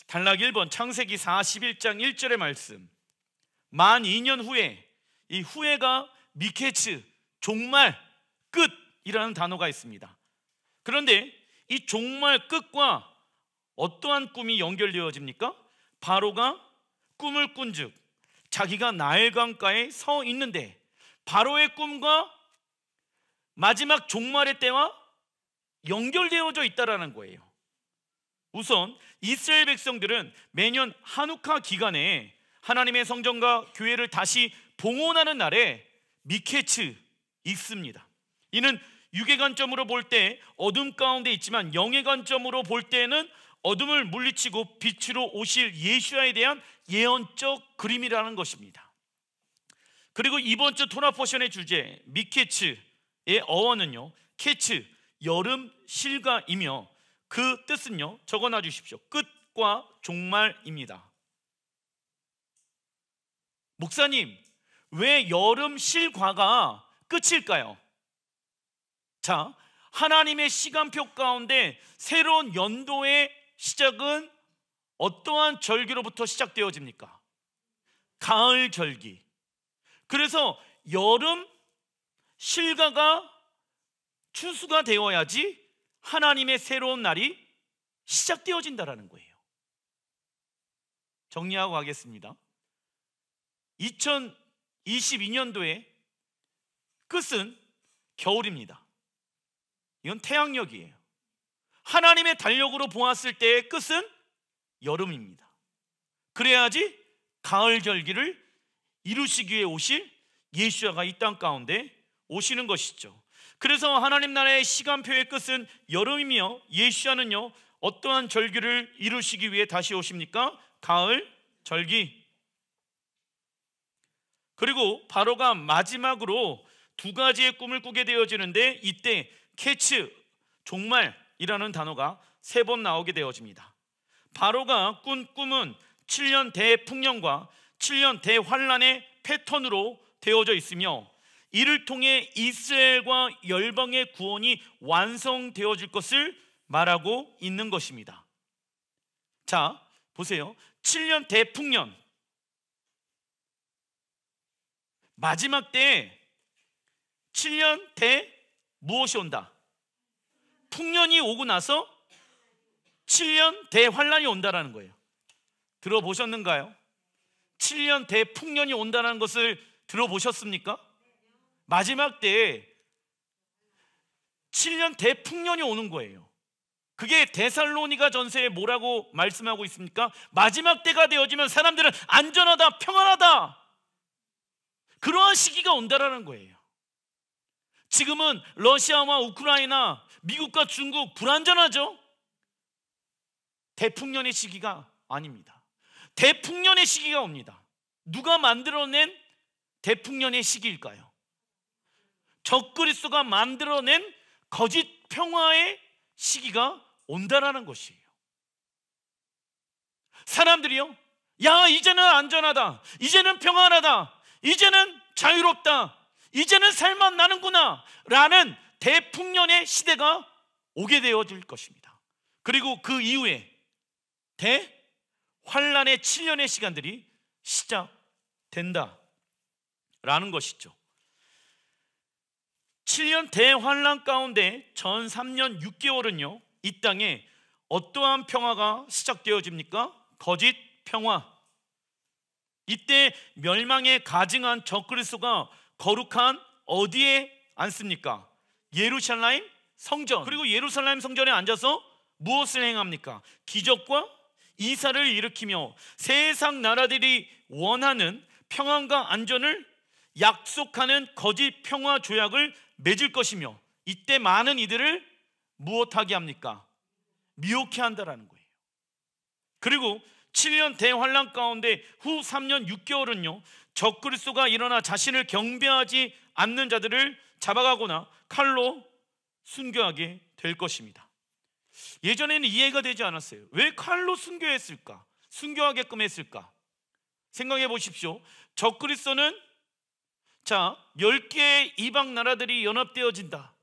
단락 1번 창세기 41장 1절의 말씀. 만 2년 후에, 이 후에가 미케츠, 종말, 끝이라는 단어가 있습니다. 그런데 이 종말 끝과 어떠한 꿈이 연결되어집니까? 바로가 꿈을 꾼즉 자기가 나일 강가에 서 있는데, 바로의 꿈과 마지막 종말의 때와 연결되어져 있다라는 거예요. 우선 이스라엘 백성들은 매년 하누카 기간에 하나님의 성전과 교회를 다시 봉헌하는 날에 미케츠 있습니다. 이는 육의 관점으로 볼 때 어둠 가운데 있지만 영의 관점으로 볼 때는 어둠을 물리치고 빛으로 오실 예수야에 대한 예언적 그림이라는 것입니다. 그리고 이번 주 토라 포션의 주제 미케츠의 어원은요, 케츠, 여름 실과이며 그 뜻은요, 적어놔 주십시오. 끝과 종말입니다. 목사님, 왜 여름 실과가 끝일까요? 자, 하나님의 시간표 가운데 새로운 연도의 시작은 어떠한 절기로부터 시작되어집니까? 가을 절기. 그래서 여름 실과가 추수가 되어야지 하나님의 새로운 날이 시작되어진다라는 거예요. 정리하고 가겠습니다. 2022년도의 끝은 겨울입니다. 이건 태양력이에요. 하나님의 달력으로 보았을 때의 끝은 여름입니다. 그래야지 가을 절기를 이루시기 위해 오실 예수야가 이 땅 가운데 오시는 것이죠. 그래서 하나님 나라의 시간표의 끝은 여름이며, 예수야는요 어떠한 절기를 이루시기 위해 다시 오십니까? 가을 절기. 그리고 바로가 마지막으로 두 가지의 꿈을 꾸게 되어지는데, 이때 케츠, 종말이라는 단어가 3번 나오게 되어집니다. 바로가 꾼 꿈은 7년 대풍년과 7년 대환란의 패턴으로 되어져 있으며, 이를 통해 이스라엘과 열방의 구원이 완성되어질 것을 말하고 있는 것입니다. 자, 보세요. 7년 대풍년, 마지막 때에 7년 대 무엇이 온다? 풍년이 오고 나서 7년 대환란이 온다라는 거예요. 들어보셨는가요? 7년 대풍년이 온다는 것을 들어보셨습니까? 마지막 때에 7년 대풍년이 오는 거예요. 그게 데살로니가 전서에 뭐라고 말씀하고 있습니까? 마지막 때가 되어지면 사람들은 안전하다, 평안하다, 그러한 시기가 온다라는 거예요. 지금은 러시아와 우크라이나, 미국과 중국 불안전하죠? 대풍년의 시기가 아닙니다. 대풍년의 시기가 옵니다. 누가 만들어낸 대풍년의 시기일까요? 적그리스도가 만들어낸 거짓 평화의 시기가 온다라는 것이에요. 사람들이요, 야, 이제는 안전하다, 이제는 평안하다, 이제는 자유롭다, 이제는 살만 나는구나 라는 대풍년의 시대가 오게 되어질 것입니다. 그리고 그 이후에 대환란의 7년의 시간들이 시작된다 라는 것이죠. 7년 대환란 가운데 전 3년 6개월은요 이 땅에 어떠한 평화가 시작되어집니까? 거짓 평화. 이때 멸망에 가증한 적그리스도가 거룩한 어디에 앉습니까? 예루살렘 성전. 그리고 예루살렘 성전에 앉아서 무엇을 행합니까? 기적과 이사를 일으키며 세상 나라들이 원하는 평안과 안전을 약속하는 거짓 평화 조약을 맺을 것이며, 이때 많은 이들을 무엇하게 합니까? 미혹해 한다라는 거예요. 그리고 7년 대환란 가운데 후 3년 6개월은요 적그리스도가 일어나 자신을 경배하지 않는 자들을 잡아가거나 칼로 순교하게 될 것입니다. 예전에는 이해가 되지 않았어요. 왜 칼로 순교했을까? 순교하게끔 했을까? 생각해 보십시오. 적그리스도는 10개의 이방 나라들이 연합되어진다,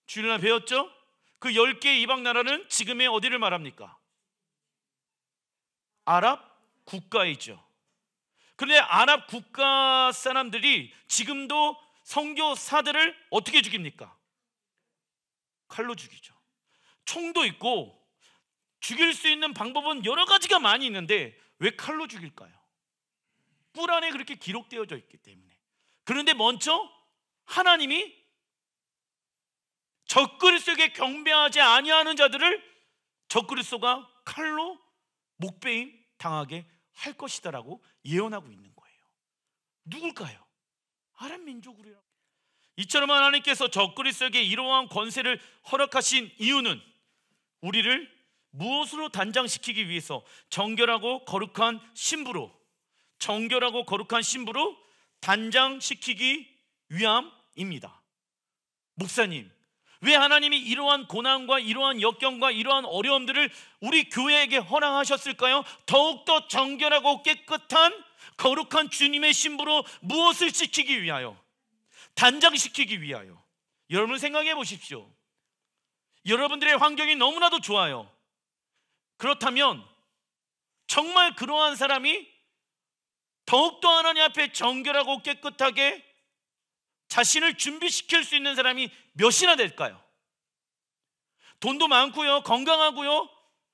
주일날 배웠죠? 그 10개의 이방 나라는 지금의 어디를 말합니까? 아랍 국가이죠. 그런데 아랍 국가 사람들이 지금도 선교사들을 어떻게 죽입니까? 칼로 죽이죠. 총도 있고 죽일 수 있는 방법은 여러 가지가 많이 있는데 왜 칼로 죽일까요? 꿀 안에 그렇게 기록되어져 있기 때문에. 그런데 먼저 하나님이 적그리스도에게 경배하지 아니하는 자들을 적그리스도가 칼로 목베임 당하게 할 것이다라고 예언하고 있는 거예요. 누굴까요? 아랍 민족으로요. 이처럼 하나님께서 적그리스도에게 이러한 권세를 허락하신 이유는 우리를 무엇으로 단장시키기 위해서 정결하고 거룩한 신부로 단장시키기 위함입니다. 목사님, 왜 하나님이 이러한 고난과 이러한 역경과 이러한 어려움들을 우리 교회에게 허락하셨을까요? 더욱더 정결하고 깨끗한 거룩한 주님의 신부로 무엇을 시키기 위하여? 단장시키기 위하여. 여러분 생각해 보십시오. 여러분들의 환경이 너무나도 좋아요. 그렇다면 정말 그러한 사람이 더욱더 하나님 앞에 정결하고 깨끗하게 자신을 준비시킬 수 있는 사람이 몇이나 될까요? 돈도 많고요, 건강하고요,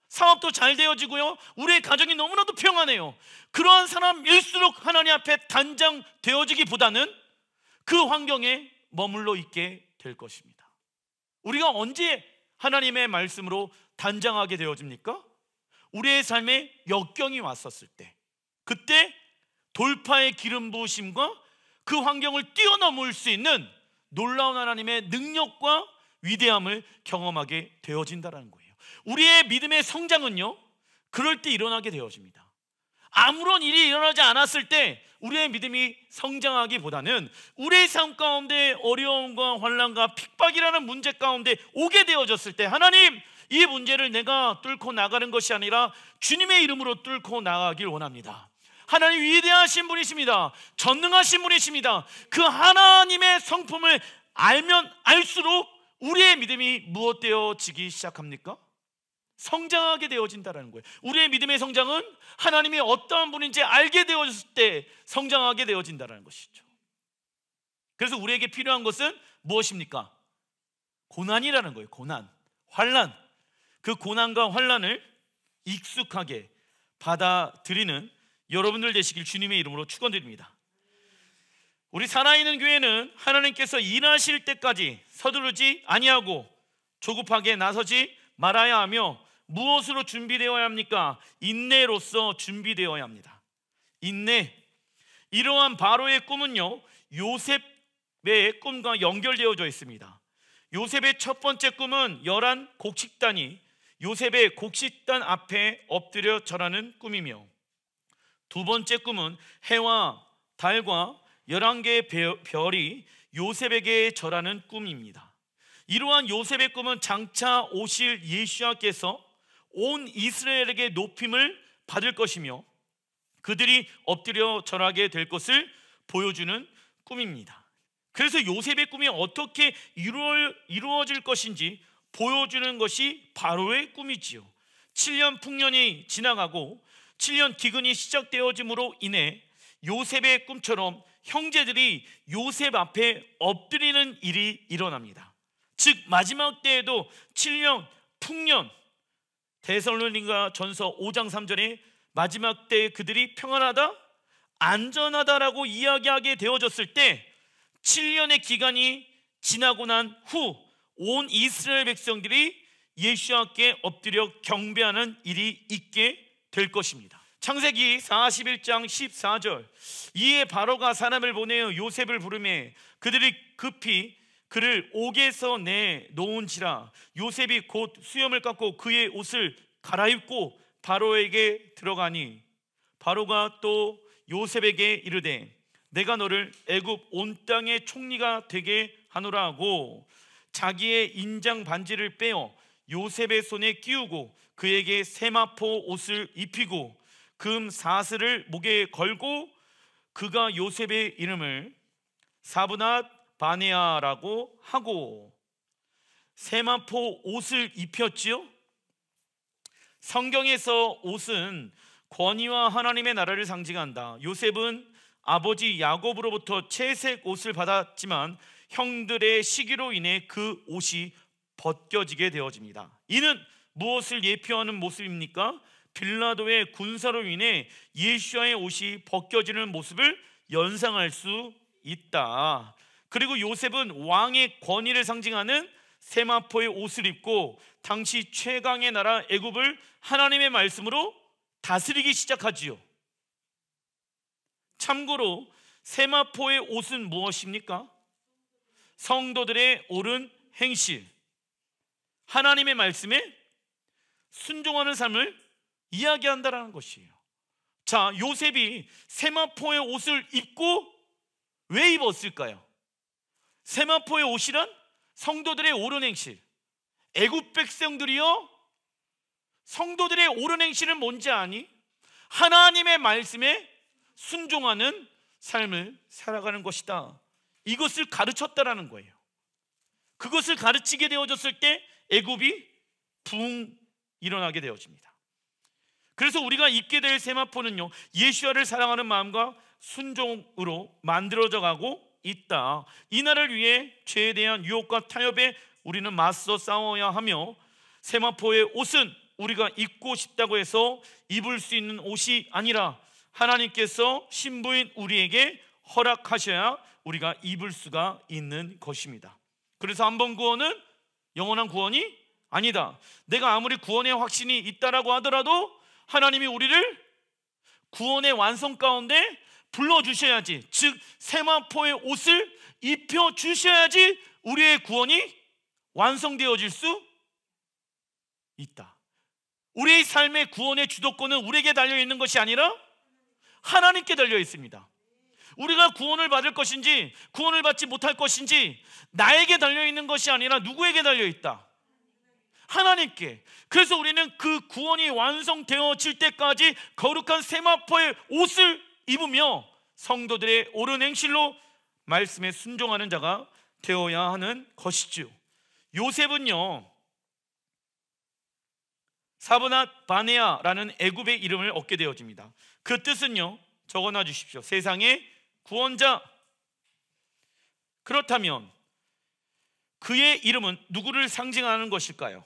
사업도 잘 되어지고요, 우리의 가정이 너무나도 평안해요. 그러한 사람일수록 하나님 앞에 단장되어지기보다는 그 환경에 머물러 있게 될 것입니다. 우리가 언제 하나님의 말씀으로 단장하게 되어집니까? 우리의 삶에 역경이 왔었을 때, 그때 돌파의 기름 부으심과 그 환경을 뛰어넘을 수 있는 놀라운 하나님의 능력과 위대함을 경험하게 되어진다는 거예요. 우리의 믿음의 성장은요, 그럴 때 일어나게 되어집니다. 아무런 일이 일어나지 않았을 때 우리의 믿음이 성장하기보다는 우리의 삶 가운데 어려움과 환난과 핍박이라는 문제 가운데 오게 되어졌을 때, 하나님, 이 문제를 내가 뚫고 나가는 것이 아니라 주님의 이름으로 뚫고 나가길 원합니다. 하나님 위대하신 분이십니다. 전능하신 분이십니다. 그 하나님의 성품을 알면 알수록 우리의 믿음이 무엇 되어지기 시작합니까? 성장하게 되어진다는 거예요. 우리의 믿음의 성장은 하나님이 어떠한 분인지 알게 되어졌을 때 성장하게 되어진다는 것이죠. 그래서 우리에게 필요한 것은 무엇입니까? 고난이라는 거예요. 고난, 환난. 그 고난과 환난을 익숙하게 받아들이는 여러분들 되시길 주님의 이름으로 축원드립니다. 우리 살아있는 교회는 하나님께서 일하실 때까지 서두르지 아니하고 조급하게 나서지 말아야 하며 무엇으로 준비되어야 합니까? 인내로서 준비되어야 합니다. 인내. 이러한 바로의 꿈은요, 요셉의 꿈과 연결되어져 있습니다. 요셉의 첫 번째 꿈은 열한 곡식단이 요셉의 곡식단 앞에 엎드려 절하는 꿈이며, 두 번째 꿈은 해와 달과 11개의 별이 요셉에게 절하는 꿈입니다. 이러한 요셉의 꿈은 장차 오실 예수와께서 온 이스라엘에게 높임을 받을 것이며 그들이 엎드려 절하게 될 것을 보여주는 꿈입니다. 그래서 요셉의 꿈이 어떻게 이루어질 것인지 보여주는 것이 바로의 꿈이지요. 7년 풍년이 지나가고 7년 기근이 시작되어짐으로 인해 요셉의 꿈처럼 형제들이 요셉 앞에 엎드리는 일이 일어납니다. 즉 마지막 때에도 7년 풍년, 데살로니가 전서 5장 3절에 마지막 때에 그들이 평안하다, 안전하다라고 이야기하게 되어졌을 때 7년의 기간이 지나고 난 후 온 이스라엘 백성들이 예수와께 엎드려 경배하는 일이 있게 될 것입니다. 창세기 41장 14절, 이에 바로가 사람을 보내어 요셉을 부르매 그들이 급히 그를 옥에서 내놓은지라. 요셉이 곧 수염을 깎고 그의 옷을 갈아입고 바로에게 들어가니 바로가 또 요셉에게 이르되 내가 너를 애굽 온 땅의 총리가 되게 하노라 하고 자기의 인장 반지를 빼어 요셉의 손에 끼우고 그에게 세마포 옷을 입히고 금 사슬을 목에 걸고 그가 요셉의 이름을 사브낫 바네아라고 하고 세마포 옷을 입혔지요. 성경에서 옷은 권위와 하나님의 나라를 상징한다. 요셉은 아버지 야곱으로부터 채색 옷을 받았지만 형들의 시기로 인해 그 옷이 벗겨지게 되어집니다. 이는 무엇을 예표하는 모습입니까? 빌라도의 군사로 인해 예수와의 옷이 벗겨지는 모습을 연상할 수 있다. 그리고 요셉은 왕의 권위를 상징하는 세마포의 옷을 입고 당시 최강의 나라 애굽을 하나님의 말씀으로 다스리기 시작하지요. 참고로 세마포의 옷은 무엇입니까? 성도들의 옳은 행실, 하나님의 말씀에 순종하는 삶을 이야기한다라는 것이에요. 자, 요셉이 세마포의 옷을 입고 왜 입었을까요? 세마포의 옷이란 성도들의 옳은 행실. 애굽 백성들이요, 성도들의 옳은 행실은 뭔지 아니? 하나님의 말씀에 순종하는 삶을 살아가는 것이다. 이것을 가르쳤다라는 거예요. 그것을 가르치게 되어졌을 때 애굽이 붕 일어나게 되어집니다. 그래서 우리가 입게 될 세마포는요, 예수와를 사랑하는 마음과 순종으로 만들어져 가고 있다. 이 날을 위해 죄에 대한 유혹과 타협에 우리는 맞서 싸워야 하며, 세마포의 옷은 우리가 입고 싶다고 해서 입을 수 있는 옷이 아니라 하나님께서 신부인 우리에게 허락하셔야 우리가 입을 수가 있는 것입니다. 그래서 한 번 구원은 영원한 구원이 아니다. 내가 아무리 구원의 확신이 있다라고 하더라도 하나님이 우리를 구원의 완성 가운데 불러주셔야지, 즉 세마포의 옷을 입혀주셔야지 우리의 구원이 완성되어질 수 있다. 우리의 삶의 구원의 주도권은 우리에게 달려있는 것이 아니라 하나님께 달려있습니다. 우리가 구원을 받을 것인지 구원을 받지 못할 것인지 나에게 달려있는 것이 아니라 누구에게 달려있다? 하나님께. 그래서 우리는 그 구원이 완성되어질 때까지 거룩한 세마포의 옷을 입으며 성도들의 옳은 행실로 말씀에 순종하는 자가 되어야 하는 것이죠. 요셉은요, 사브낫 바네아라는 애굽의 이름을 얻게 되어집니다. 그 뜻은요, 적어놔 주십시오. 세상의 구원자. 그렇다면 그의 이름은 누구를 상징하는 것일까요?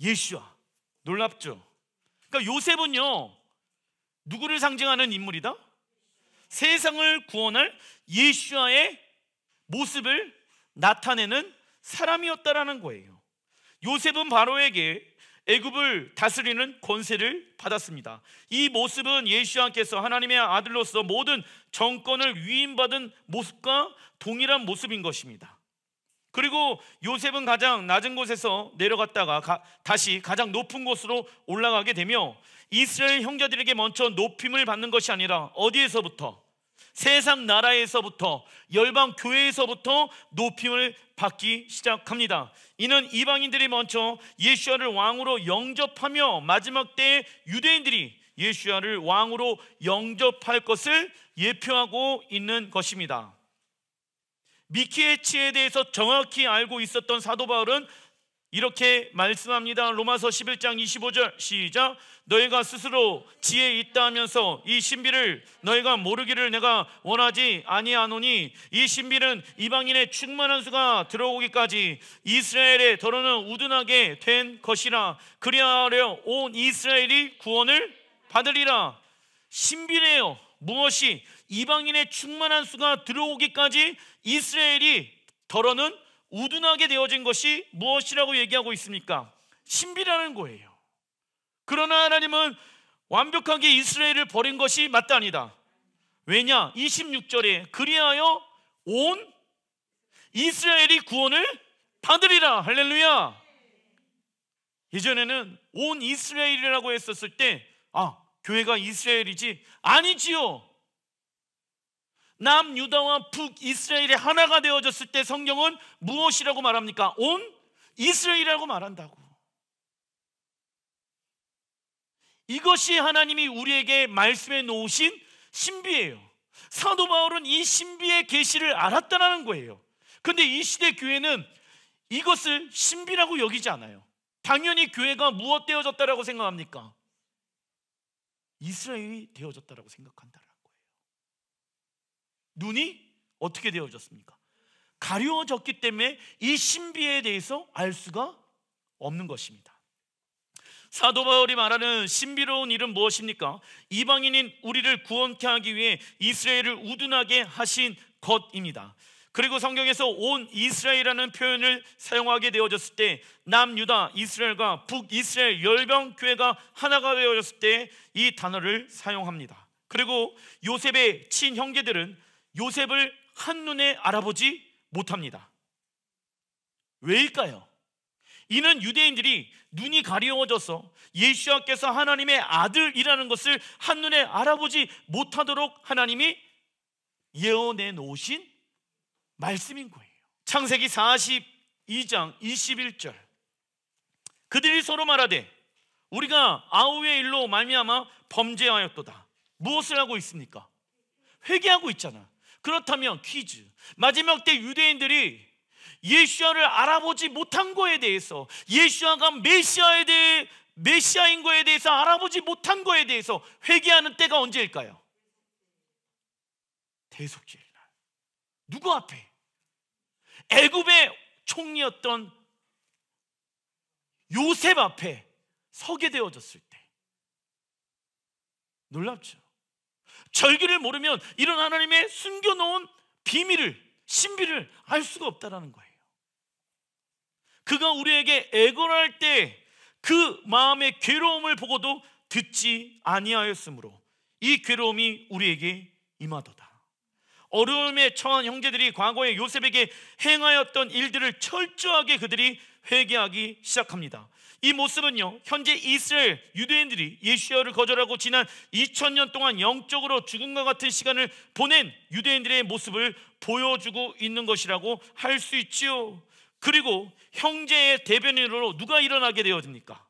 예수와. 놀랍죠? 그러니까 요셉은요, 누구를 상징하는 인물이다? 세상을 구원할 예수와의 모습을 나타내는 사람이었다라는 거예요. 요셉은 바로에게 애굽을 다스리는 권세를 받았습니다. 이 모습은 예수와께서 하나님의 아들로서 모든 정권을 위임받은 모습과 동일한 모습인 것입니다. 그리고 요셉은 가장 낮은 곳에서 내려갔다가 다시 가장 높은 곳으로 올라가게 되며 이스라엘 형제들에게 먼저 높임을 받는 것이 아니라 어디에서부터? 세상 나라에서부터, 열방 교회에서부터 높임을 받기 시작합니다. 이는 이방인들이 먼저 예수와를 왕으로 영접하며 마지막 때에 유대인들이 예수와를 왕으로 영접할 것을 예표하고 있는 것입니다. 미키의 치에 대해서 정확히 알고 있었던 사도 바울은 이렇게 말씀합니다. 로마서 11장 25절 시작. 너희가 스스로 지혜 있다 하면서 이 신비를 너희가 모르기를 내가 원하지 아니하노니 이 신비는 이방인의 충만한 수가 들어오기까지 이스라엘의 더러는 우둔하게 된 것이라. 그리하여 온 이스라엘이 구원을 받으리라. 신비래요. 무엇이? 이방인의 충만한 수가 들어오기까지 이스라엘이 더러는 우둔하게 되어진 것이 무엇이라고 얘기하고 있습니까? 신비라는 거예요. 그러나 하나님은 완벽하게 이스라엘을 버린 것이 마땅하니다. 왜냐? 26절에 그리하여 온 이스라엘이 구원을 받으리라. 할렐루야. 예전에는 온 이스라엘이라고 했었을 때 교회가 이스라엘이지, 아니지요. 남유다와 북이스라엘이 하나가 되어졌을 때 성경은 무엇이라고 말합니까? 온 이스라엘이라고 말한다고. 이것이 하나님이 우리에게 말씀해 놓으신 신비예요. 사도 바울은 이 신비의 계시를 알았다는 거예요. 그런데 이 시대 교회는 이것을 신비라고 여기지 않아요. 당연히 교회가 무엇 되어졌다라고 생각합니까? 이스라엘이 되어졌다라고 생각한다는 거예요. 눈이 어떻게 되어졌습니까? 가려워졌기 때문에 이 신비에 대해서 알 수가 없는 것입니다. 사도 바울이 말하는 신비로운 일은 무엇입니까? 이방인인 우리를 구원케 하기 위해 이스라엘을 우둔하게 하신 것입니다. 그리고 성경에서 온 이스라엘이라는 표현을 사용하게 되어졌을 때 남유다 이스라엘과 북이스라엘 열방교회가 하나가 되어졌을 때 이 단어를 사용합니다. 그리고 요셉의 친형제들은 요셉을 한눈에 알아보지 못합니다. 왜일까요? 이는 유대인들이 눈이 가려워져서 예수께서 하나님의 아들이라는 것을 한눈에 알아보지 못하도록 하나님이 예언해 놓으신 말씀인 거예요. 창세기 42장 21절, 그들이 서로 말하되 우리가 아우의 일로 말미암아 범죄하였도다. 무엇을 하고 있습니까? 회개하고 있잖아. 그렇다면 퀴즈, 마지막 때 유대인들이 예수야를 알아보지 못한 거에 대해서, 예수야가 메시아인 거에 대해서 알아보지 못한 거에 대해서 회개하는 때가 언제일까요? 대속죄의 날. 누구 앞에? 애굽의 총리였던 요셉 앞에 서게 되어졌을 때. 놀랍죠? 절기를 모르면 이런 하나님의 숨겨놓은 비밀을, 신비를 알 수가 없다라는 거예요. 그가 우리에게 애걸할 때 그 마음의 괴로움을 보고도 듣지 아니하였으므로 이 괴로움이 우리에게 임하도다. 어려움에 처한 형제들이 과거에 요셉에게 행하였던 일들을 철저하게 그들이 회개하기 시작합니다. 이 모습은요, 현재 이스라엘 유대인들이 예수야를 거절하고 지난 2000년 동안 영적으로 죽음과 같은 시간을 보낸 유대인들의 모습을 보여주고 있는 것이라고 할 수 있지요. 그리고 형제의 대변인으로 누가 일어나게 되어집니까?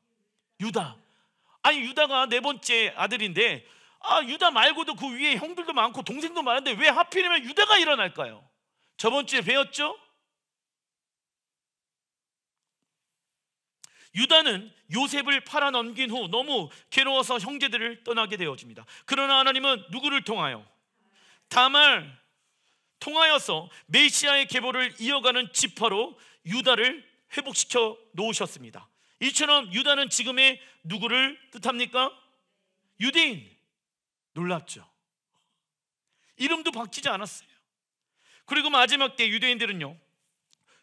유다. 아니, 유다가 네 번째 아들인데 유다 말고도 그 위에 형들도 많고 동생도 많은데 왜 하필이면 유다가 일어날까요? 저번 주에 배웠죠? 유다는 요셉을 팔아 넘긴 후 너무 괴로워서 형제들을 떠나게 되어집니다. 그러나 하나님은 누구를 통하여? 다말 통하여서 메시아의 계보를 이어가는 지파로 유다를 회복시켜 놓으셨습니다. 이처럼 유다는 지금의 누구를 뜻합니까? 유대인. 놀랍죠? 이름도 바뀌지 않았어요. 그리고 마지막 때 유대인들은요,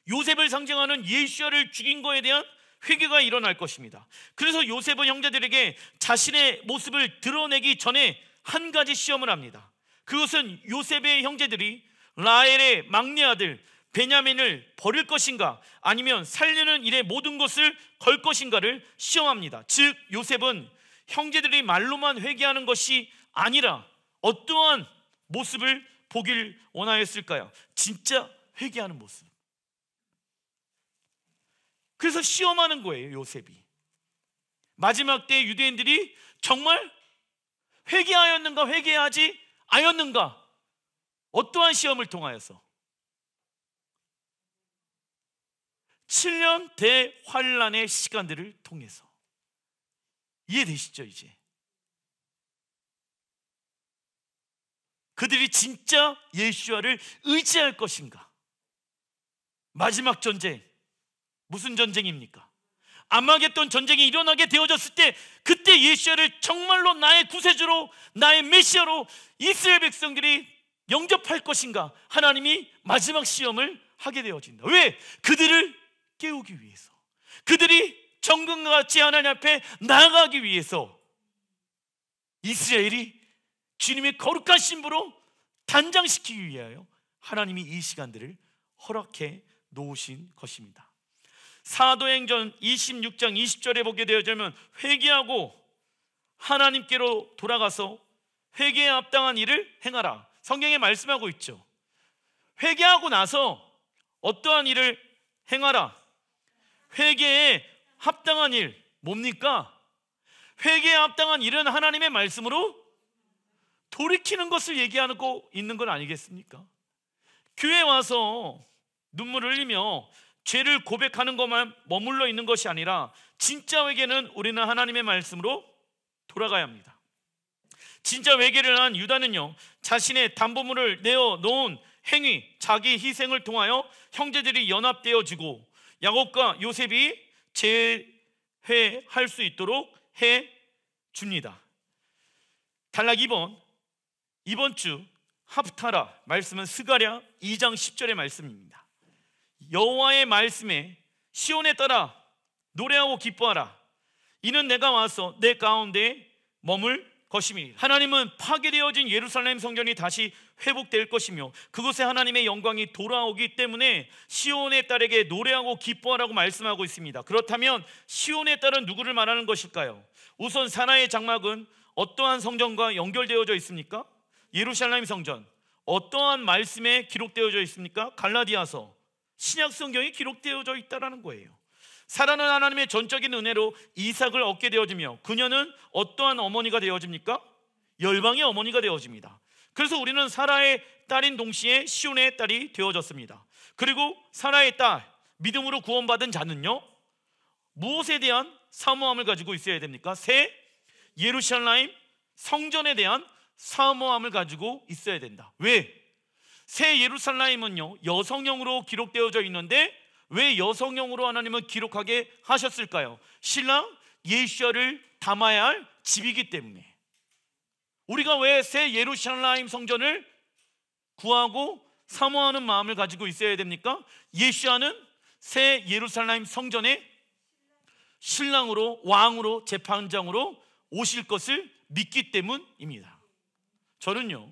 요셉을 상징하는 예수야를 죽인 거에 대한 회개가 일어날 것입니다. 그래서 요셉은 형제들에게 자신의 모습을 드러내기 전에 한 가지 시험을 합니다. 그것은 요셉의 형제들이 라헬의 막내 아들 베냐민을 버릴 것인가, 아니면 살리는 일에 모든 것을 걸 것인가를 시험합니다. 즉 요셉은 형제들이 말로만 회개하는 것이 아니라 어떠한 모습을 보길 원하였을까요? 진짜 회개하는 모습. 그래서 시험하는 거예요, 요셉이. 마지막 때 유대인들이 정말 회개하였는가, 회개하지 않았는가, 어떠한 시험을 통하여서? 7년 대환란의 시간들을 통해서. 이해되시죠? 이제 그들이 진짜 예수야를 의지할 것인가? 마지막 전쟁, 무슨 전쟁입니까? 아마겟돈 전쟁이 일어나게 되어졌을 때, 그때 예수야를 정말로 나의 구세주로, 나의 메시아로 이스라엘 백성들이 영접할 것인가? 하나님이 마지막 시험을 하게 되어진다. 왜? 그들을 깨우기 위해서, 그들이 정금과 같이 하나님 앞에 나아가기 위해서, 이스라엘이 주님의 거룩한 신부로 단장시키기 위하여 하나님이 이 시간들을 허락해 놓으신 것입니다. 사도행전 26장 20절에 보게 되어지면 회개하고 하나님께로 돌아가서 회개에 합당한 일을 행하라. 성경에 말씀하고 있죠. 회개하고 나서 어떠한 일을 행하라? 회개에 합당한 일, 뭡니까? 회개에 합당한 일은 하나님의 말씀으로 돌이키는 것을 얘기하고 있는 건 아니겠습니까? 교회에 와서 눈물을 흘리며 죄를 고백하는 것만 머물러 있는 것이 아니라 진짜 회개는 우리는 하나님의 말씀으로 돌아가야 합니다. 진짜 회개를 한 유다는요, 자신의 담보물을 내어 놓은 행위, 자기 희생을 통하여 형제들이 연합되어지고 야곱과 요셉이 재회할 수 있도록 해 줍니다. 단락 2번, 이번 주 하프타라 말씀은 스가랴 2장 10절의 말씀입니다. 여호와의 말씀에 시온에 따라 노래하고 기뻐하라. 이는 내가 와서 내 가운데 머물 것임이니라. 하나님은 파괴되어진 예루살렘 성전이 다시 회복될 것이며 그곳에 하나님의 영광이 돌아오기 때문에 시온의 딸에게 노래하고 기뻐하라고 말씀하고 있습니다. 그렇다면 시온의 딸은 누구를 말하는 것일까요? 우선 사나의 장막은 어떠한 성전과 연결되어져 있습니까? 예루살렘 성전. 어떠한 말씀에 기록되어져 있습니까? 갈라디아서, 신약 성경에 기록되어져 있다는 거예요. 사라는 하나님의 전적인 은혜로 이삭을 얻게 되어지며 그녀는 어떠한 어머니가 되어집니까? 열방의 어머니가 되어집니다. 그래서 우리는 사라의 딸인 동시에 시온의 딸이 되어졌습니다. 그리고 사라의 딸, 믿음으로 구원받은 자는요, 무엇에 대한 사모함을 가지고 있어야 됩니까? 새 예루살렘 성전에 대한 사모함을 가지고 있어야 된다. 왜? 새 예루살렘은요, 여성형으로 기록되어져 있는데 왜 여성형으로 하나님은 기록하게 하셨을까요? 신랑 예수야를 담아야 할 집이기 때문에. 우리가 왜 새 예루살렘 성전을 구하고 사모하는 마음을 가지고 있어야 됩니까? 예수야는 새 예루살렘 성전의 신랑으로, 왕으로, 재판장으로 오실 것을 믿기 때문입니다. 저는요,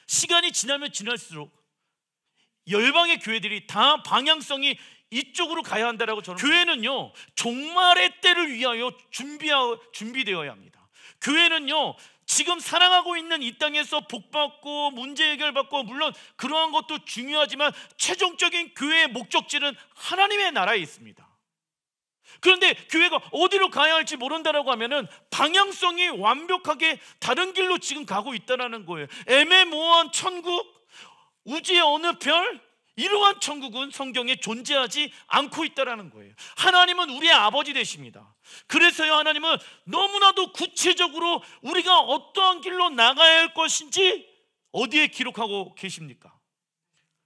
시간이 지나면 지날수록 열방의 교회들이 다 방향성이 이쪽으로 가야 한다라고 저는. 교회는요, 종말의 때를 위하여 준비되어야 합니다. 교회는요, 지금 사랑하고 있는 이 땅에서 복받고 문제 해결받고, 물론 그러한 것도 중요하지만 최종적인 교회의 목적지는 하나님의 나라에 있습니다. 그런데 교회가 어디로 가야 할지 모른다라고 하면은 방향성이 완벽하게 다른 길로 지금 가고 있다는 거예요. 애매모호한 천국, 우주의 어느 별, 이러한 천국은 성경에 존재하지 않고 있다는 거예요. 하나님은 우리의 아버지 되십니다. 그래서요, 하나님은 너무나도 구체적으로 우리가 어떠한 길로 나가야 할 것인지 어디에 기록하고 계십니까?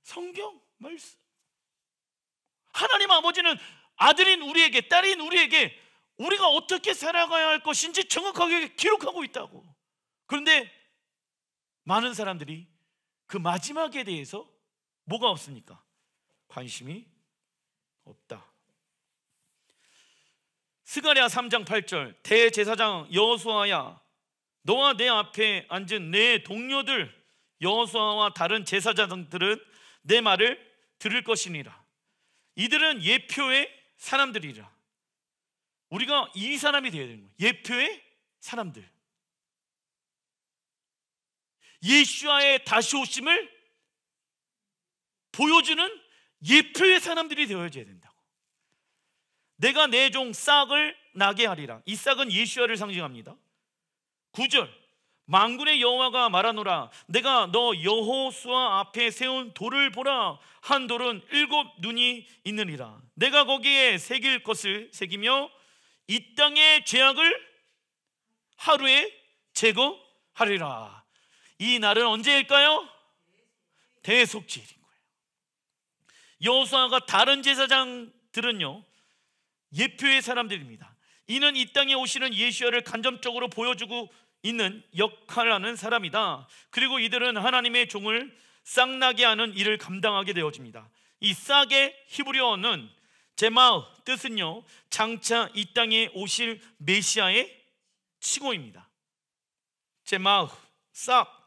성경 말씀. 하나님 아버지는 아들인 우리에게, 딸인 우리에게 우리가 어떻게 살아가야 할 것인지 정확하게 기록하고 있다고. 그런데 많은 사람들이 그 마지막에 대해서 뭐가 없습니까? 관심이 없다. 스가랴 3장 8절, 대제사장 여호수아야, 너와 내 앞에 앉은 내 동료들 여호수아와 다른 제사장들은 내 말을 들을 것이니라. 이들은 예표의 사람들이라. 우리가 이 사람이 되어야 되는 거예요. 예표의 사람들. 예수와의 다시 오심을 보여주는 예표의 사람들이 되어야 된다고. 내가 내 종 싹을 나게 하리라. 이 싹은 예수와를 상징합니다. 9절, 만군의 여호와가 말하노라. 내가 너 여호수아 앞에 세운 돌을 보라. 한 돌은 7 눈이 있느니라. 내가 거기에 새길 것을 새기며 이 땅의 죄악을 하루에 제거하리라. 이 날은 언제일까요? 대속죄일인 거예요. 여호수아가 다른 제사장들은요, 예표의 사람들입니다. 이는 이 땅에 오시는 예수야를 간접적으로 보여주고 있는 역할을 하는 사람이다. 그리고 이들은 하나님의 종을 싹나게 하는 일을 감당하게 되어집니다. 이 싹의 히브리어는 제마흐, 뜻은요, 장차 이 땅에 오실 메시아의 칭호입니다. 제마흐, 싹.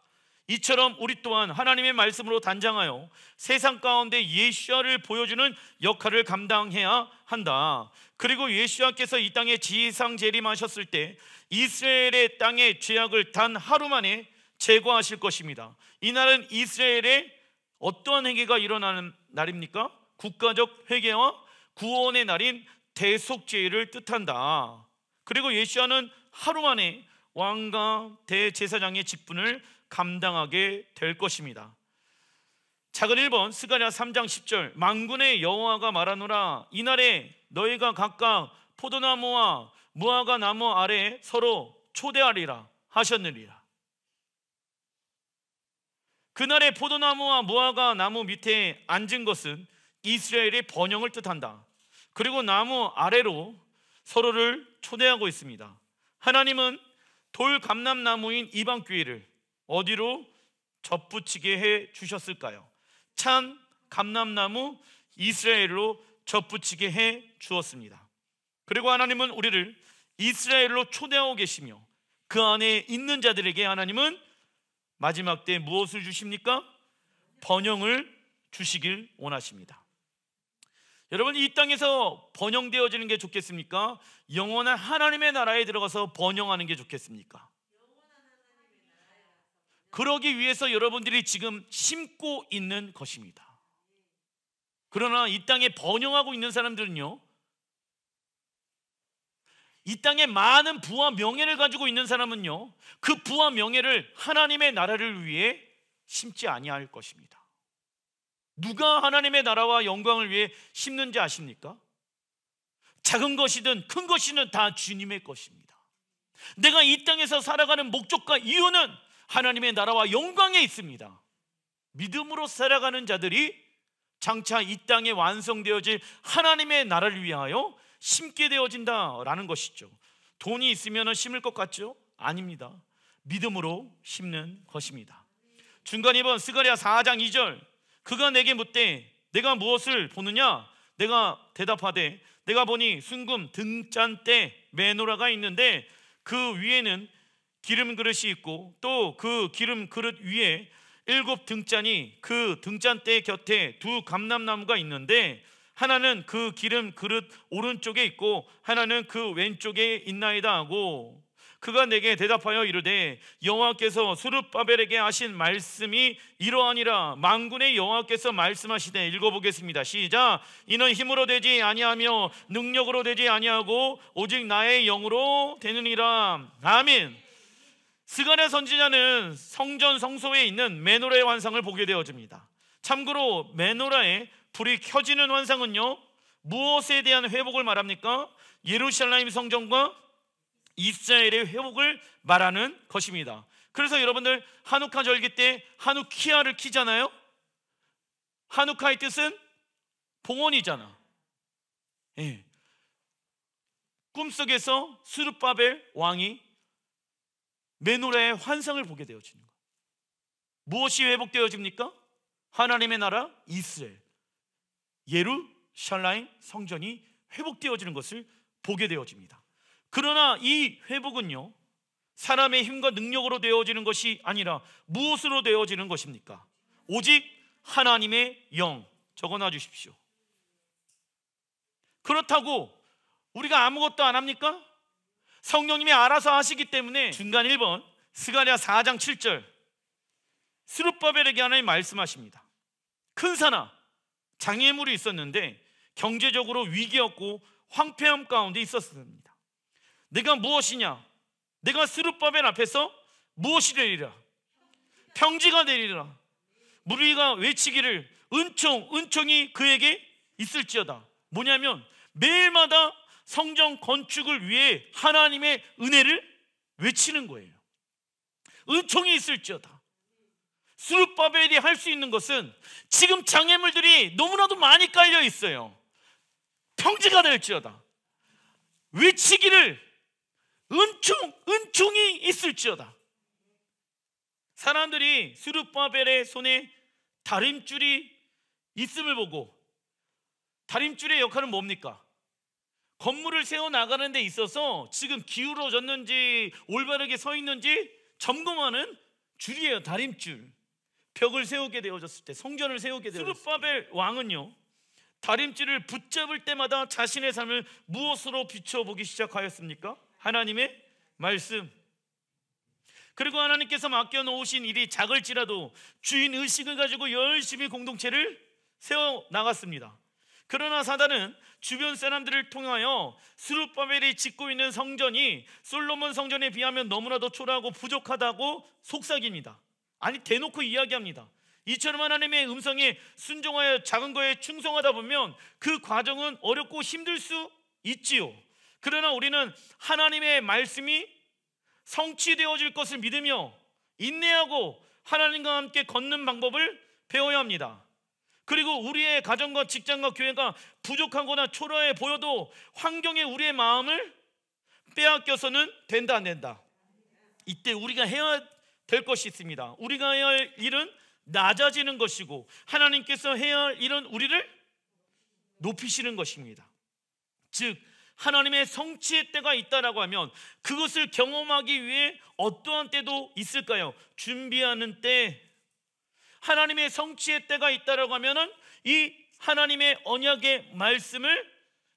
이처럼 우리 또한 하나님의 말씀으로 단장하여 세상 가운데 예수야를 보여주는 역할을 감당해야 한다. 그리고 예수야께서 이 땅에 지상 재림하셨을 때 이스라엘의 땅의 죄악을 단 하루 만에 제거하실 것입니다. 이날은 이스라엘의 어떠한 회개가 일어나는 날입니까? 국가적 회개와 구원의 날인 대속죄를 뜻한다. 그리고 예수야는 하루 만에 왕과 대제사장의 직분을 감당하게 될 것입니다. 작은 1번, 스가랴 3장 10절, 만군의 여호와가 말하노라. 이날에 너희가 각각 포도나무와 무화과 나무 아래 서로 초대하리라 하셨느니라. 그날의 포도나무와 무화과 나무 밑에 앉은 것은 이스라엘의 번영을 뜻한다. 그리고 나무 아래로 서로를 초대하고 있습니다. 하나님은 돌 감람나무인 이방교회를 어디로 접붙이게 해 주셨을까요? 찬 감람나무 이스라엘로 접붙이게 해 주었습니다. 그리고 하나님은 우리를 이스라엘로 초대하고 계시며 그 안에 있는 자들에게 하나님은 마지막 때 무엇을 주십니까? 번영을 주시길 원하십니다. 여러분, 이 땅에서 번영되어지는 게 좋겠습니까? 영원한 하나님의 나라에 들어가서 번영하는 게 좋겠습니까? 그러기 위해서 여러분들이 지금 심고 있는 것입니다. 그러나 이 땅에 번영하고 있는 사람들은요, 이 땅에 많은 부와 명예를 가지고 있는 사람은요, 그 부와 명예를 하나님의 나라를 위해 심지 아니할 것입니다. 누가 하나님의 나라와 영광을 위해 심는지 아십니까? 작은 것이든 큰 것이든 다 주님의 것입니다. 내가 이 땅에서 살아가는 목적과 이유는 하나님의 나라와 영광에 있습니다. 믿음으로 살아가는 자들이 장차 이 땅에 완성되어질 하나님의 나라를 위하여 심게 되어진다라는 것이죠. 돈이 있으면 심을 것 같죠? 아닙니다. 믿음으로 심는 것입니다. 중간 2번 스가랴 4장 2절, 그가 내게 묻되 내가 무엇을 보느냐? 내가 대답하되 내가 보니 순금 등잔대 메노라가 있는데 그 위에는 기름 그릇이 있고 또 그 기름 그릇 위에 7 등잔이 그 등잔대 곁에 2 감람나무가 있는데 하나는 그 기름 그릇 오른쪽에 있고 하나는 그 왼쪽에 있나이다 하고, 그가 내게 대답하여 이르되 여호와께서 스룹바벨에게 하신 말씀이 이러하니라. 만군의 여호와께서 말씀하시되, 읽어보겠습니다. 시작. 이는 힘으로 되지 아니하며 능력으로 되지 아니하고 오직 나의 영으로 되느니라. 아멘. 스가랴 선지자는 성전 성소에 있는 메노라의 환상을 보게 되어집니다. 참고로 메노라의 불이 켜지는 환상은요, 무엇에 대한 회복을 말합니까? 예루살렘 성전과 이스라엘의 회복을 말하는 것입니다. 그래서 여러분들 하누카 절기 때 하누키아를 키잖아요. 하누카의 뜻은 봉헌이잖아. 예. 꿈속에서 스룹바벨 왕이 메노라의 환상을 보게 되어지는 거예요. 무엇이 회복되어집니까? 하나님의 나라 이스라엘, 예루살렘 성전이 회복되어지는 것을 보게 되어집니다. 그러나 이 회복은요, 사람의 힘과 능력으로 되어지는 것이 아니라 무엇으로 되어지는 것입니까? 오직 하나님의 영. 적어놔 주십시오. 그렇다고 우리가 아무것도 안 합니까? 성령님이 알아서 하시기 때문에 중간 1번 스가랴 4장 7절, 스룹바벨에게 하나님 말씀하십니다. 큰 산하 장애물이 있었는데 경제적으로 위기였고 황폐함 가운데 있었습니다. 내가 무엇이냐? 내가 스룹바벨 앞에서 무엇이 되리라? 평지가 되리라. 무리가 외치기를 은총이 그에게 있을지어다. 뭐냐면 매일마다 성전 건축을 위해 하나님의 은혜를 외치는 거예요. 은총이 있을지어다. 스룹바벨이 할 수 있는 것은 지금 장애물들이 너무나도 많이 깔려 있어요. 평지가 될지어다. 외치기를 은총이 있을지어다. 사람들이 스룹바벨의 손에 다림줄이 있음을 보고, 다림줄의 역할은 뭡니까? 건물을 세워나가는 데 있어서 지금 기울어졌는지 올바르게 서 있는지 점검하는 줄이에요. 다림줄. 벽을 세우게 되어졌을 때, 성전을 세우게 되어졌을 때, 스룹바벨 왕은요, 다림줄을 붙잡을 때마다 자신의 삶을 무엇으로 비춰보기 시작하였습니까? 하나님의 말씀. 그리고 하나님께서 맡겨놓으신 일이 작을지라도 주인 의식을 가지고 열심히 공동체를 세워나갔습니다. 그러나 사단은 주변 사람들을 통하여 스룹바벨이 짓고 있는 성전이 솔로몬 성전에 비하면 너무나도 초라하고 부족하다고 속삭입니다. 아니, 대놓고 이야기합니다. 이처럼 하나님의 음성에 순종하여 작은 거에 충성하다 보면 그 과정은 어렵고 힘들 수 있지요. 그러나 우리는 하나님의 말씀이 성취되어질 것을 믿으며 인내하고 하나님과 함께 걷는 방법을 배워야 합니다. 그리고 우리의 가정과 직장과 교회가 부족하거나 초라해 보여도 환경에 우리의 마음을 빼앗겨서는 된다 안 된다. 이때 우리가 해야 될 것이 있습니다. 우리가 해야 할 일은 낮아지는 것이고 하나님께서 해야 할 일은 우리를 높이시는 것입니다. 즉 하나님의 성취의 때가 있다라고 하면 그것을 경험하기 위해 어떠한 때도 있을까요? 준비하는 때. 하나님의 성취의 때가 있다라고 하면은 이 하나님의 언약의 말씀을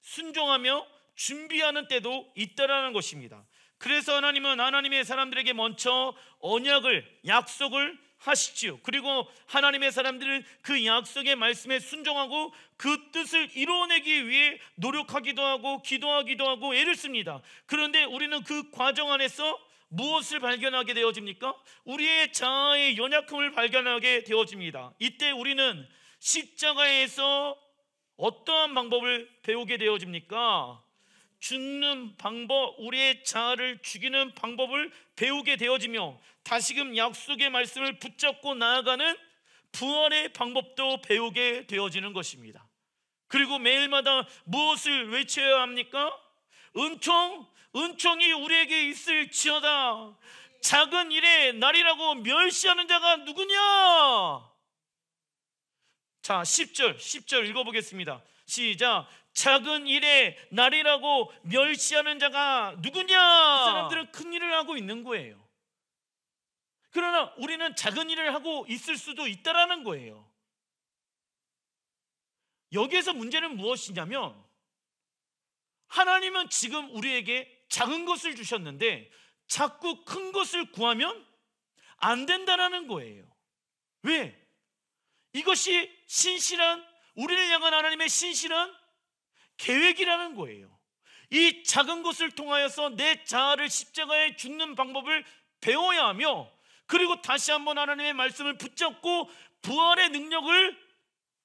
순종하며 준비하는 때도 있다라는 것입니다. 그래서 하나님은 하나님의 사람들에게 먼저 언약을, 약속을 하시지요. 그리고 하나님의 사람들은 그 약속의 말씀에 순종하고 그 뜻을 이루어내기 위해 노력하기도 하고 기도하기도 하고 애를 씁니다. 그런데 우리는 그 과정 안에서 무엇을 발견하게 되어집니까? 우리의 자아의 연약함을 발견하게 되어집니다. 이때 우리는 십자가에서 어떠한 방법을 배우게 되어집니까? 죽는 방법, 우리의 자아를 죽이는 방법을 배우게 되어지며 다시금 약속의 말씀을 붙잡고 나아가는 부활의 방법도 배우게 되어지는 것입니다. 그리고 매일마다 무엇을 외쳐야 합니까? 은총이 우리에게 있을지어다. 작은 일에 날이라고 멸시하는 자가 누구냐? 자, 10절 읽어보겠습니다. 시작. 작은 일에 날이라고 멸시하는 자가 누구냐? 그 사람들은 큰 일을 하고 있는 거예요. 그러나 우리는 작은 일을 하고 있을 수도 있다라는 거예요. 여기에서 문제는 무엇이냐면 하나님은 지금 우리에게 작은 것을 주셨는데 자꾸 큰 것을 구하면 안 된다라는 거예요. 왜? 이것이 신실한, 우리를 향한 하나님의 신실한 계획이라는 거예요. 이 작은 것을 통하여서 내 자아를 십자가에 죽는 방법을 배워야 하며 그리고 다시 한번 하나님의 말씀을 붙잡고 부활의 능력을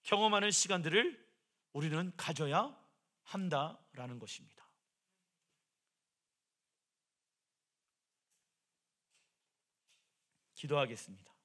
경험하는 시간들을 우리는 가져야 한다라는 것입니다. 기도하겠습니다.